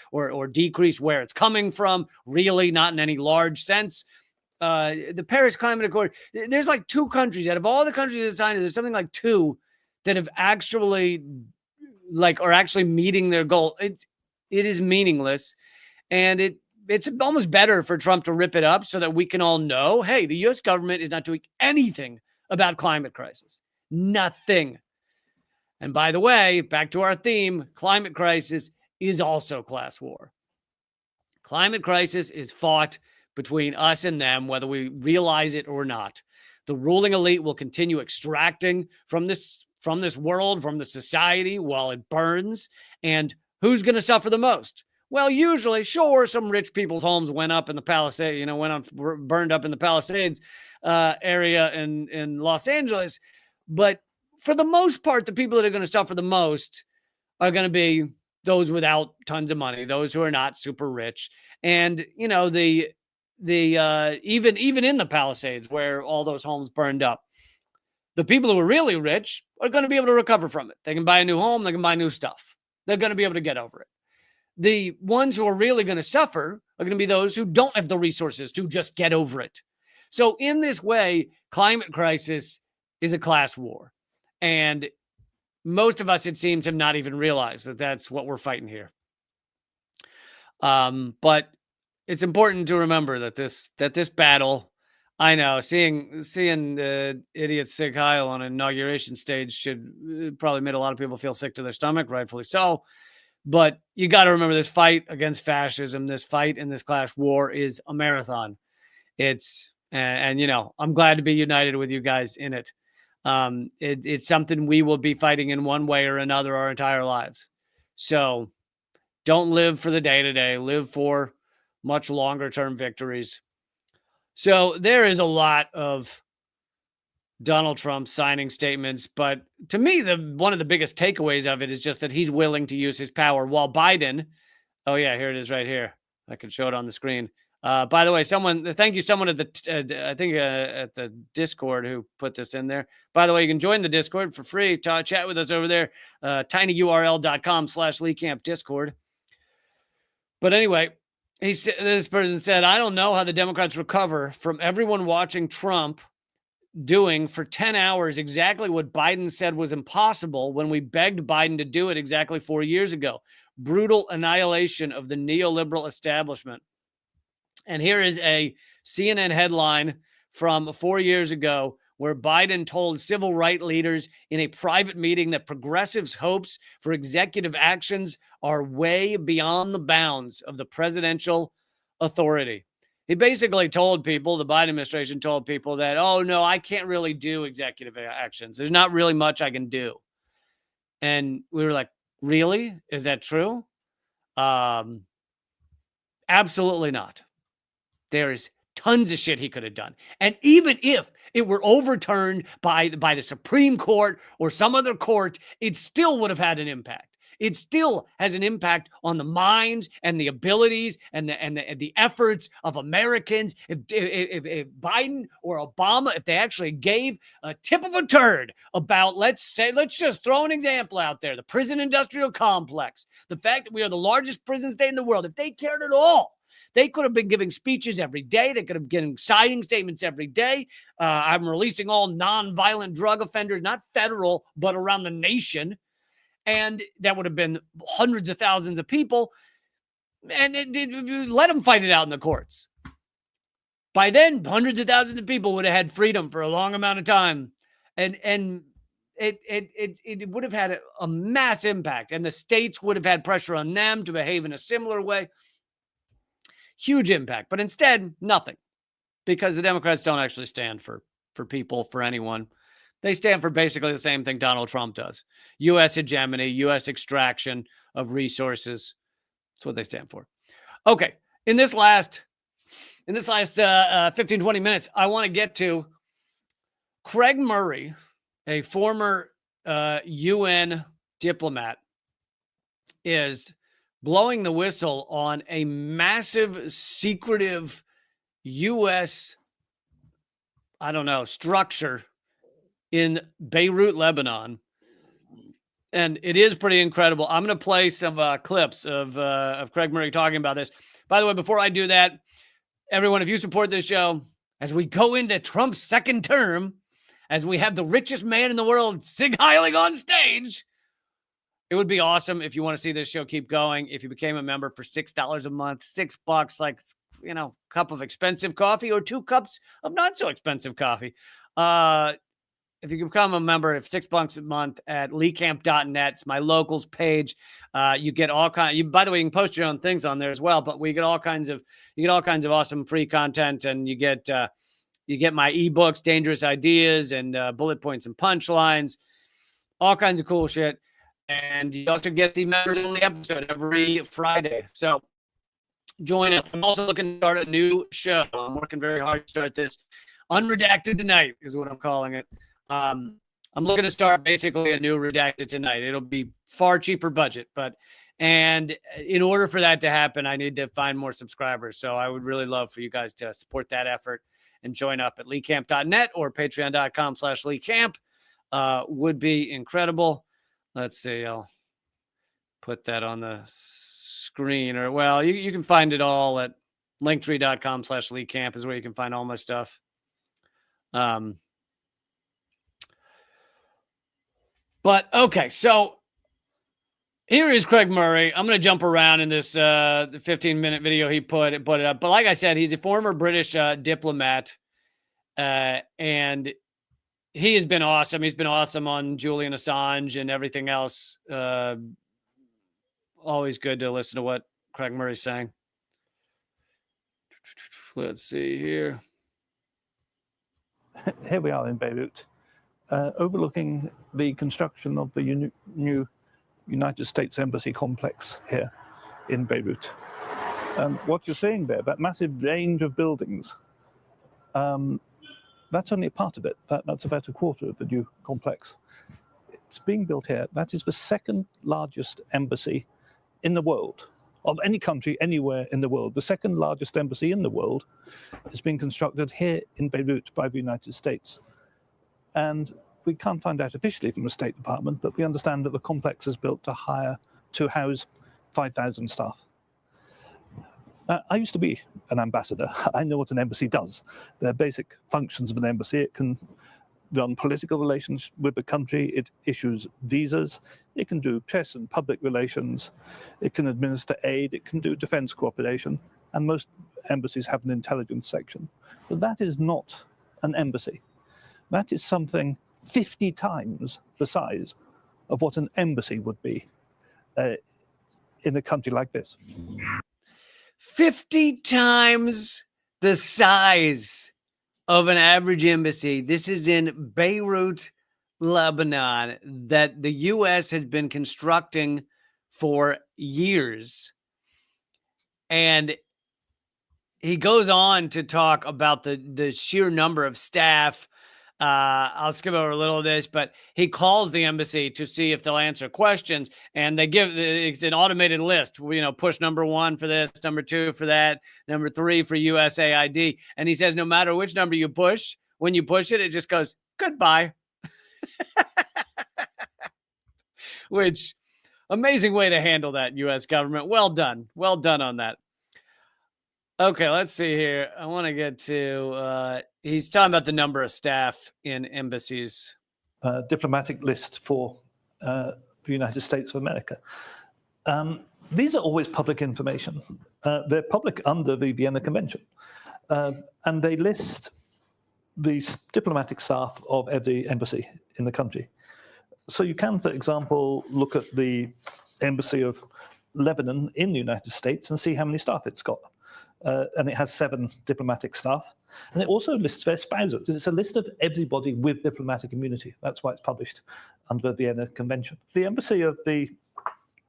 decreased where it's coming from, really not in any large sense. The Paris Climate Accord, there's like 2 countries out of all the countries that signed it, there's something like 2 that have actually are actually meeting their goal. It is meaningless. And it's almost better for Trump to rip it up so that we can all know, hey, the U.S. government is not doing anything about climate crisis. Nothing. And by the way, back to our theme, climate crisis is also class war. Climate crisis is fought between us and them, whether we realize it or not. The ruling elite will continue extracting from this world, from the society, while it burns. And who's going to suffer the most? Well, usually, sure, some rich people's homes went up in the Palisades, burned up in the Palisades area in Los Angeles. But for the most part, the people that are going to suffer the most are going to be those without tons of money, those who are not super rich. And, even in the Palisades where all those homes burned up, the people who are really rich are going to be able to recover from it. They can buy a new home. They can buy new stuff. They're going to be able to get over it. The ones who are really going to suffer are going to be those who don't have the resources to just get over it. So in this way, climate crisis is a class war. And most of us, it seems, have not even realized that that's what we're fighting here. But it's important to remember that this battle, I know, seeing the idiot Sig Heil on an inauguration stage should probably made a lot of people feel sick to their stomach, rightfully so. But you got to remember, this fight against fascism, this fight in this class war is a marathon. It's, and I'm glad to be united with you guys in it. It's something we will be fighting in one way or another our entire lives. So don't live for the day-to-day, live for much longer term victories. So there is a lot of Donald Trump signing statements, but to me, one of the biggest takeaways of it is just that he's willing to use his power, while Biden, oh yeah, here it is right here. I can show it on the screen. By the way, thank you someone at the Discord who put this in there. By the way, you can join the Discord for free. Chat with us over there, tinyurl.com/Lee Camp Discord. But anyway, this person said, I don't know how the Democrats recover from everyone watching Trump doing for 10 hours exactly what Biden said was impossible when we begged Biden to do it exactly 4 years ago. Brutal annihilation of the neoliberal establishment. And here is a CNN headline from 4 years ago where Biden told civil rights leaders in a private meeting that progressives' hopes for executive actions are way beyond the bounds of the presidential authority. He basically told people, the Biden administration told people that, oh, no, I can't really do executive actions. There's not really much I can do. And we were like, really? Is that true? Absolutely not. There is tons of shit he could have done. And even if it were overturned by the Supreme Court or some other court, it still would have had an impact. It still has an impact on the minds and the abilities and the efforts of Americans. If Biden or Obama, if they actually gave a tip of a turd about, let's just throw an example out there, the prison industrial complex, the fact that we are the largest prison state in the world, if they cared at all, they could have been giving speeches every day. They could have been signing statements every day. I'm releasing all nonviolent drug offenders, not federal, but around the nation. And that would have been hundreds of thousands of people. And let them fight it out in the courts. By then, hundreds of thousands of people would have had freedom for a long amount of time. And it would have had a mass impact. And the states would have had pressure on them to behave in a similar way. Huge impact. But instead, nothing. Because the Democrats don't actually stand for people, for anyone. They stand for basically the same thing Donald Trump does. U.S. hegemony, U.S. extraction of resources. That's what they stand for. Okay. In this last 15, 20 minutes, I want to get to Craig Murray, a former UN diplomat, is blowing the whistle on a massive, secretive U.S., structure in Beirut, Lebanon. And it is pretty incredible. I'm going to play some clips of Craig Murray talking about this. By the way, before I do that, everyone, if you support this show, as we go into Trump's second term, as we have the richest man in the world, Sig Heiling, on stage, it would be awesome if you want to see this show keep going. If you became a member for $6 a month, $6, like, cup of expensive coffee or 2 cups of not so expensive coffee. if you become a member, if $6 a month at leecamp.net, it's my locals page. You get all kinds. By the way, you can post your own things on there as well. But you get all kinds of awesome free content, and you get my ebooks, Dangerous Ideas, and bullet points and punchlines, all kinds of cool shit. And you also get the members only episode every Friday. So join up. I'm also looking to start a new show. I'm working very hard to start this. Unredacted Tonight is what I'm calling it. I'm looking to start basically a new Redacted Tonight. It'll be far cheaper budget, and in order for that to happen, I need to find more subscribers. So I would really love for you guys to support that effort and join up at leecamp.net or patreon.com/leecamp. Would be incredible. Let's see. I'll put that on the screen, or well, you can find it all at linktree.com/leecamp is where you can find all my stuff. But okay, so here is Craig Murray. I'm going to jump around in this 15-minute video he put it up. But like I said, he's a former British diplomat, and he has been awesome. He's been awesome on Julian Assange and everything else. Always good to listen to what Craig Murray's saying. Let's see here. Here we are in Beirut, overlooking the construction of the new United States Embassy complex here in Beirut. And what you're seeing there, that massive range of buildings, that's only a part of it. That's about a quarter of the new complex. It's being built here. That is the second largest embassy in the world, of any country anywhere in the world. The second largest embassy in the world is being constructed here in Beirut by the United States. And we can't find out officially from the State Department, but we understand that the complex is built to house 5,000 staff. I used to be an ambassador. I know what an embassy does. There are basic functions of an embassy. It can run political relations with the country. It issues visas. It can do press and public relations. It can administer aid. It can do defense cooperation. And most embassies have an intelligence section. But that is not an embassy. That is something 50 times the size of what an embassy would be in a country like this. 50 times the size of an average embassy. This is in Beirut, Lebanon, that the U.S. has been constructing for years. And he goes on to talk about the sheer number of staff. I'll skip over a little of this, but he calls the embassy to see if they'll answer questions, and it's an automated list. Push number 1 for this, number 2 for that, number 3 for USAID. And he says, no matter which number you push, when you push it, it just goes, goodbye. Which, amazing way to handle that, U.S. government. Well done. Well done on that. Okay, let's see here. I want to get to, he's talking about the number of staff in embassies. Diplomatic list for the United States of America. These are always public information. They're public under the Vienna Convention. And they list the diplomatic staff of every embassy in the country. So you can, for example, look at the embassy of Lebanon in the United States and see how many staff it's got. And it has 7 diplomatic staff. And it also lists their spouses. It's a list of everybody with diplomatic immunity. That's why it's published under the Vienna Convention. The embassy of the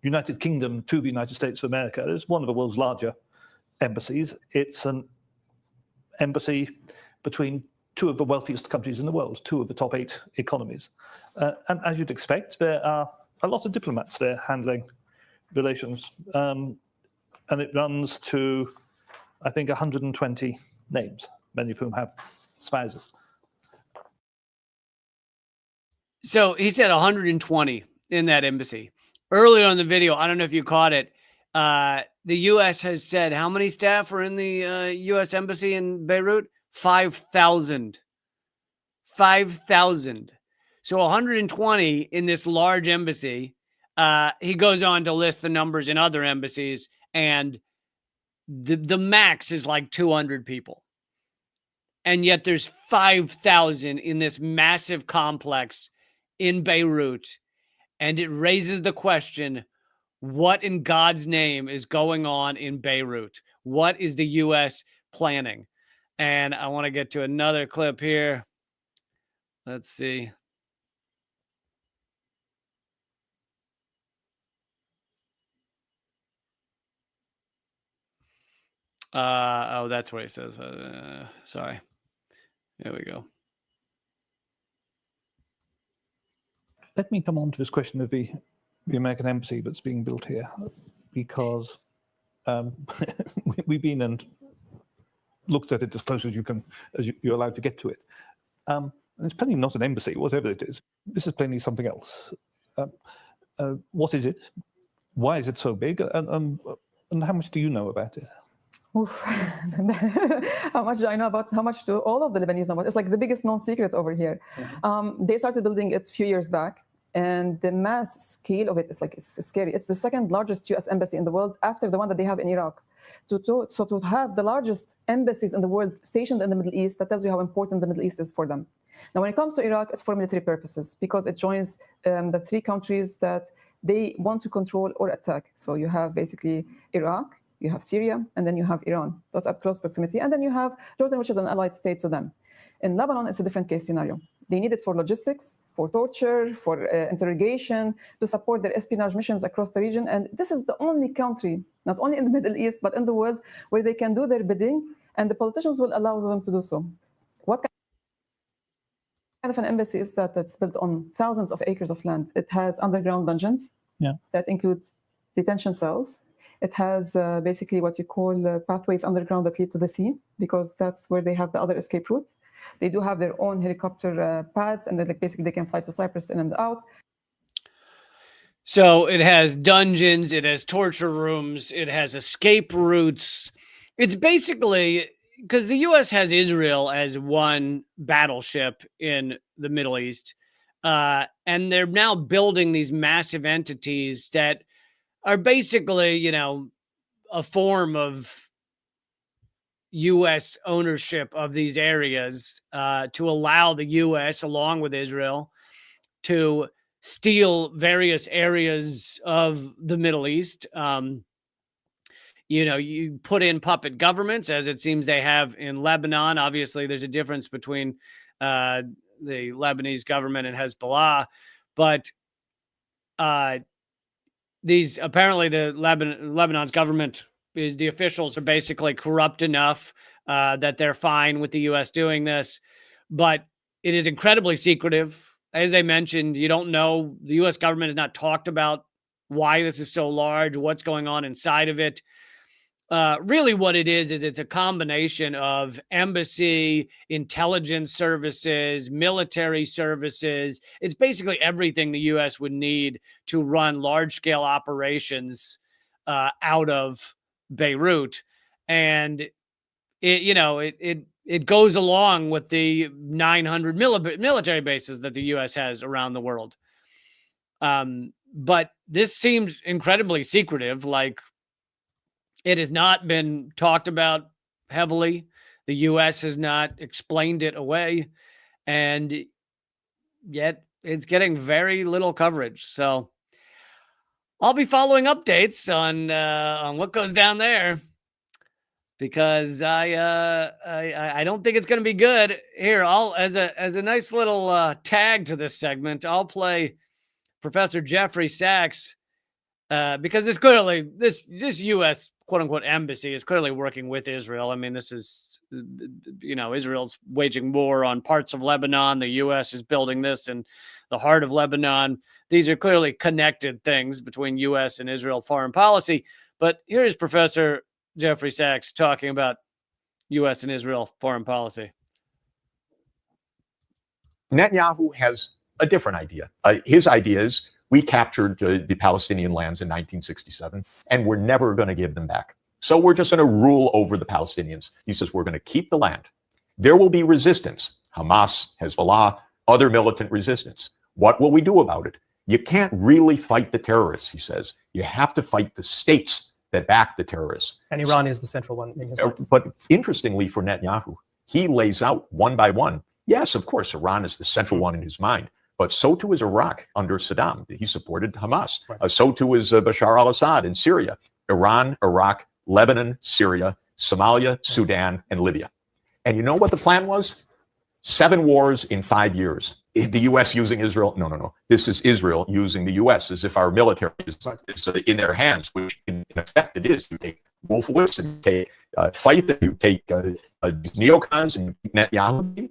United Kingdom to the United States of America is one of the world's larger embassies. It's an embassy between 2 of the wealthiest countries in the world, 2 of the top 8 economies. And as you'd expect, there are a lot of diplomats there handling relations. And it runs to, I think, 120 names, many of whom have spouses. So he said 120 in that embassy. Earlier in the video, I don't know if you caught it, the U.S. has said how many staff are in the U.S. embassy in Beirut? 5,000. 5,000. So 120 in this large embassy. He goes on to list the numbers in other embassies, and the max is like 200 people. and yet there's 5,000 in this massive complex in Beirut. And it raises the question, what in God's name is going on in Beirut? What is the U.S. planning? And I want to get to another clip here. Let's see. Oh, that's what he says. Sorry. There we go. Let me come on to this question of the American embassy that's being built here, because we've been and looked at it as close as you're allowed to get to it. And it's plainly not an embassy, whatever it is. This is plainly something else. What is it? Why is it so big? And how much do you know about it? Oof. How much do I know about? How much do all of the Lebanese know about? It's like the biggest non-secret over here. They started building it a few years back, and the mass scale of it is like it's scary. It's the second largest U.S. embassy in the world after the one that they have in Iraq. So to have the largest embassies in the world stationed in the Middle East, that tells you how important the Middle East is for them. Now, when it comes to Iraq, it's for military purposes because it joins the three countries that they want to control or attack. So you have basically Iraq, you have Syria, and then you have Iran. Those at close proximity. And then you have Jordan, which is an allied state to them. In Lebanon, it's a different case scenario. They need it for logistics, for torture, for interrogation, to support their espionage missions across the region. And this is the only country, not only in the Middle East, but in the world, where they can do their bidding, and the politicians will allow them to do so. What kind of an embassy is that that's built on thousands of acres of land? It has underground dungeons that include detention cells. It has basically what you call pathways underground that lead to the sea, because that's where they have the other escape route. They do have their own helicopter pads, and then basically they can fly to Cyprus in and out. So it has dungeons, it has torture rooms, it has escape routes. It's basically, because the U.S. has Israel as one battleship in the Middle East, and they're now building these massive entities that are basically, you know, a form of U.S. ownership of these areas to allow the U.S., along with Israel, to steal various areas of the Middle East. You know, you put in puppet governments, as it seems they have in Lebanon. Obviously, there's a difference between the Lebanese government and Hezbollah, but these apparently the Lebanon's government is, the officials are basically corrupt enough that they're fine with the U.S. doing this, but it is incredibly secretive. As they mentioned, you don't know, the U.S. government has not talked about why this is so large, what's going on inside of it. Really what it is it's a combination of embassy, intelligence services, military services. It's basically everything the U.S. would need to run large-scale operations out of Beirut. And it goes along with the 900 military bases that the U.S. has around the world. But this seems incredibly secretive, like it has not been talked about heavily. The U.S. has not explained it away, and yet it's getting very little coverage. So I'll be following updates on what goes down there, because I don't think it's going to be good. Here, I'll as a nice little tag to this segment, I'll play Professor Jeffrey Sachs, because it's clearly this U.S. quote unquote embassy is clearly working with Israel. I mean, this is, Israel's waging war on parts of Lebanon. The U.S. is building this in the heart of Lebanon. These are clearly connected things between U.S. and Israel foreign policy. But here's Professor Jeffrey Sachs talking about U.S. and Israel foreign policy. Netanyahu has a different idea. His idea is, we captured the Palestinian lands in 1967, and we're never going to give them back. So we're just going to rule over the Palestinians. He says, we're going to keep the land. There will be resistance, Hamas, Hezbollah, other militant resistance. What will we do about it? You can't really fight the terrorists, he says. You have to fight the states that back the terrorists. And Iran is the central one in his mind. But interestingly for Netanyahu, he lays out one by one. Yes, of course, Iran is the central one in his mind, but so too is Iraq under Saddam. He supported Hamas. Right. So too is Bashar al-Assad in Syria. Iran, Iraq, Lebanon, Syria, Somalia, Sudan, and Libya. And you know what the plan was? 7 wars in 5 years. The U.S. using Israel. No. This is Israel using the U.S. as if our military is in their hands, which in effect it is. You take Wolfowitz and you take Fight, you take neocons and Netanyahu,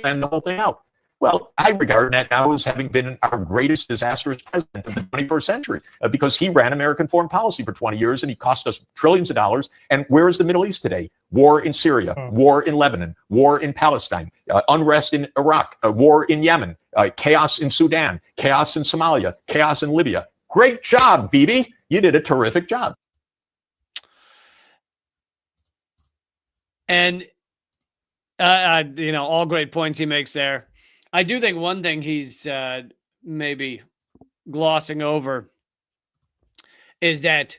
and the whole thing out. Well, I regard Netanyahu as having been our greatest disastrous president of the 21st century because he ran American foreign policy for 20 years and he cost us trillions of dollars. And where is the Middle East today? War in Syria, war in Lebanon, war in Palestine, unrest in Iraq, war in Yemen, chaos in Sudan, chaos in Somalia, chaos in Libya. Great job, Bibi. You did a terrific job. And, all great points he makes there. I do think one thing he's maybe glossing over is that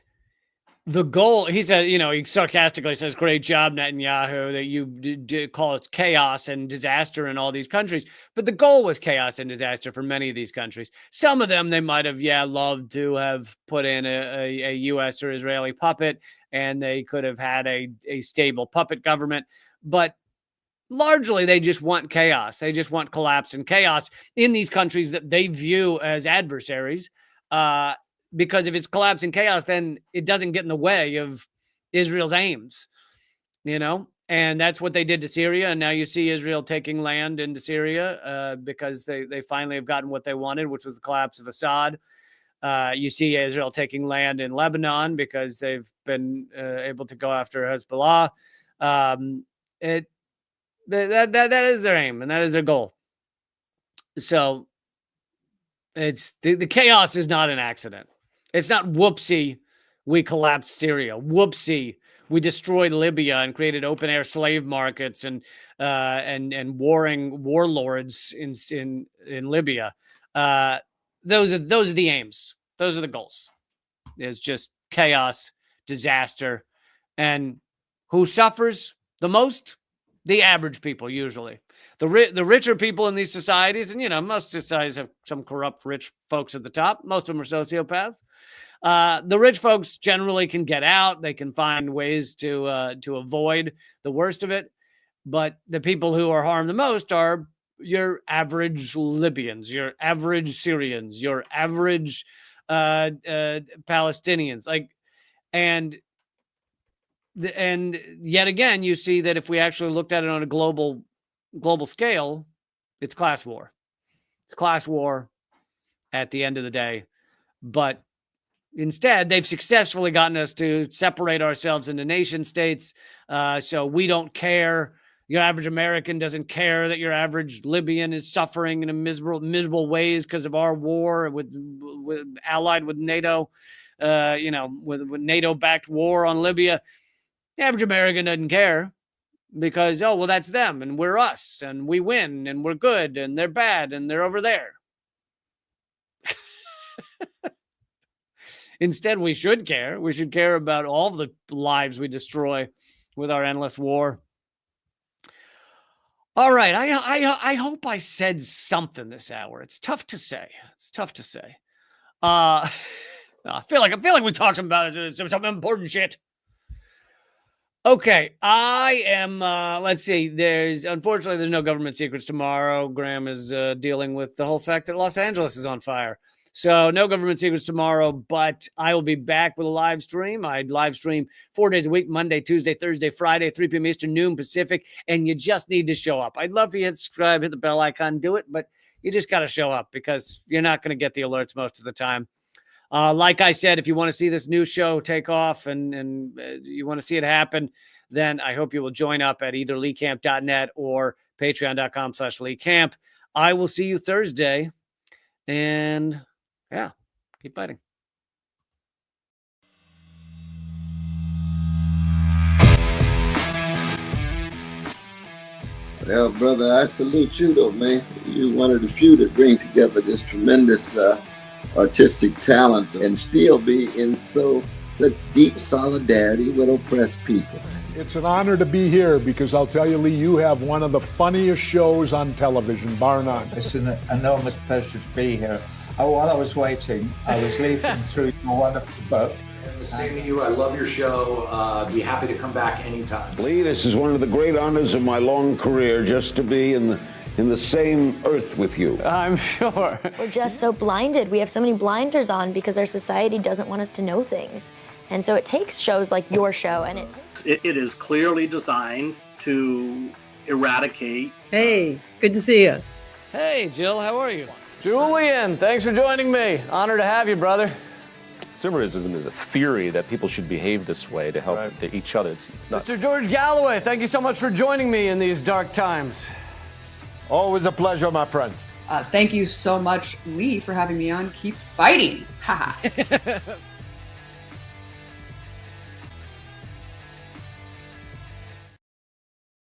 the goal, he said, he sarcastically says, great job, Netanyahu, that you call it chaos and disaster in all these countries. But the goal was chaos and disaster for many of these countries. Some of them, they might have, loved to have put in a U.S. or Israeli puppet, and they could have had a stable puppet government. But largely, they just want chaos. They just want collapse and chaos in these countries that they view as adversaries. Because if it's collapse and chaos, then it doesn't get in the way of Israel's aims, And that's what they did to Syria. And now you see Israel taking land into Syria because they finally have gotten what they wanted, which was the collapse of Assad. You see Israel taking land in Lebanon because they've been able to go after Hezbollah. That is their aim and that is their goal. So it's the chaos is not an accident. It's not whoopsie, we collapsed Syria. Whoopsie, we destroyed Libya and created open air slave markets and warring warlords in Libya. Those are the aims. Those are the goals. It's just chaos, disaster, and who suffers the most? The average people, usually. The richer people in these societies, and most societies have some corrupt rich folks at the top. Most of them are sociopaths. The rich folks generally can get out. They can find ways to avoid the worst of it. But the people who are harmed the most are your average Libyans, your average Syrians, your average Palestinians. And yet again, you see that if we actually looked at it on a global scale, it's class war. It's class war at the end of the day. But instead, they've successfully gotten us to separate ourselves into nation states. So we don't care. Your average American doesn't care that your average Libyan is suffering in miserable ways because of our war with allied with NATO, with NATO-backed war on Libya. The average American doesn't care because, that's them and we're us and we win and we're good and they're bad and they're over there. Instead, we should care. We should care about all the lives we destroy with our endless war. All right. I hope I said something this hour. It's tough to say. I feel like we talked about some important shit. Okay, I am, let's see, unfortunately, there's no government secrets tomorrow. Graham is dealing with the whole fact that Los Angeles is on fire. So no government secrets tomorrow, but I will be back with a live stream. I live stream 4 days a week, Monday, Tuesday, Thursday, Friday, 3 p.m. Eastern, noon Pacific, and you just need to show up. I'd love for you to hit subscribe, hit the bell icon, do it, but you just got to show up because you're not going to get the alerts most of the time. Like I said, if you want to see this new show take off and you want to see it happen, then I hope you will join up at either leecamp.net or patreon.com/leecamp. I will see you Thursday. And keep fighting. Well, brother, I salute you, though, man. You're one of the few that bring together this tremendous artistic talent and still be in so such deep solidarity with oppressed people. It's an honor to be here because I'll tell you, Lee, you have one of the funniest shows on television, bar none. It's an enormous pleasure to be here. While I was waiting, I was leafing through your wonderful book. The same to you. I love your show. Be happy to come back anytime. Lee, this is one of the great honors of my long career, just to be in the same earth with you. I'm sure. We're just so blinded. We have so many blinders on because our society doesn't want us to know things. And so it takes shows like your show, and it is clearly designed to eradicate. Hey, good to see you. Hey, Jill, how are you? Julian, thanks for joining me. Honor to have you, brother. Consumerism is a theory that people should behave this way to help each other. It's not. Mr. George Galloway, thank you so much for joining me in these dark times. Always a pleasure, my friend. Thank you so much, Lee, for having me on. Keep fighting. Ha